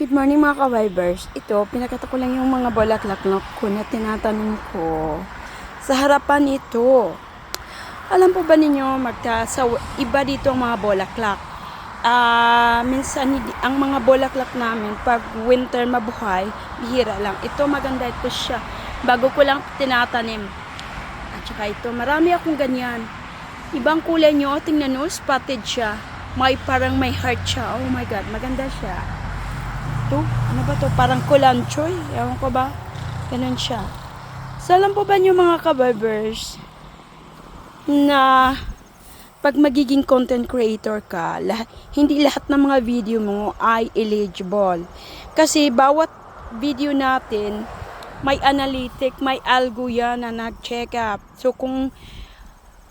Good morning mga ka-vibers. Ito, pinakita ko lang yung mga bulaklak ko na tinatanong ko. Sa harapan ito. Alam po ba ninyo, sa iba dito ang mga bulaklak. Minsan, ang mga bulaklak namin, pag winter mabuhay, bihira lang. Ito maganda ito siya. Bago ko lang tinatanim. At saka ito, marami akong ganyan. Ibang kulay nyo, tingnan nyo, spotted siya. Parang may heart siya. Oh my God, maganda siya. Ano ba to? Parang kulanchoy. Ewan ko ba? Ganun siya. So, alam po ba nyo mga kabibers na pag magiging content creator ka, hindi lahat ng mga video mo ay eligible. Kasi bawat video natin, may analytic, may algo yan na nag-check up. So, kung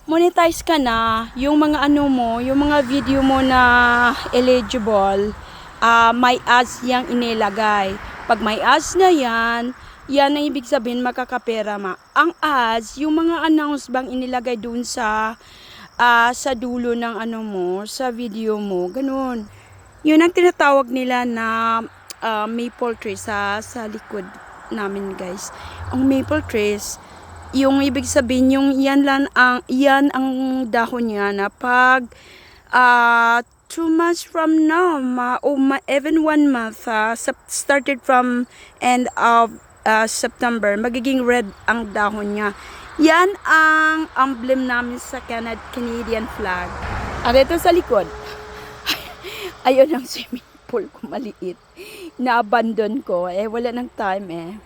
monetize ka na, yung mga yung mga video mo na eligible, may ads yang inilagay. Pag may ads na yan ang ibig sabihin makakapera Ang ads, yung mga announce bang inilagay dun sa dulo ng sa video mo, ganun. Yun ang tinatawag nila na maple tree sa likod namin, guys. Ang maple trees, yung ibig sabihin yung yan ang dahon niya na pag 2 months from now, even 1 month, started from end of September, magiging red ang dahon niya. Yan ang emblem namin sa Canadian flag. At ito sa likod, ayun ang swimming pool ko maliit. Na-abandon ko, wala ng time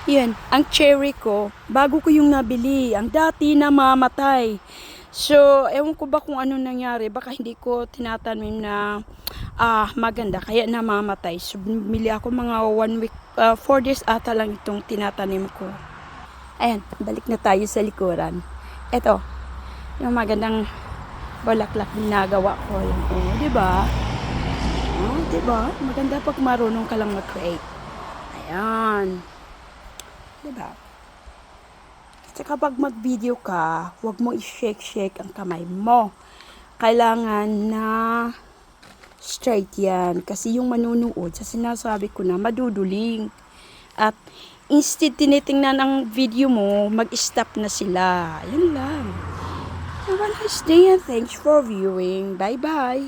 Yan, ang cherry ko, bago ko yung nabili, ang dati na mamatay. So, ewan ko ba kung ano nangyari. Baka hindi ko tinatanim na maganda. Kaya namamatay. So, bumili ako mga 1 week, 4 days ata lang itong tinatanim ko. Ayan, balik na tayo sa likuran. Ito, yung magandang bulaklak ginagawa ko. Diba? Diba? Maganda pag marunong ka lang mag-create. Ayan. Diba? Tsaka pag mag-video ka, huwag mo i-shake-shake ang kamay mo. Kailangan na straight yan. Kasi yung manunood, sa sinasabi ko na, maduduling. At instead tinitingnan ang video mo, mag-stop na sila. Yan lang. Have a nice day and thanks for viewing. Bye-bye.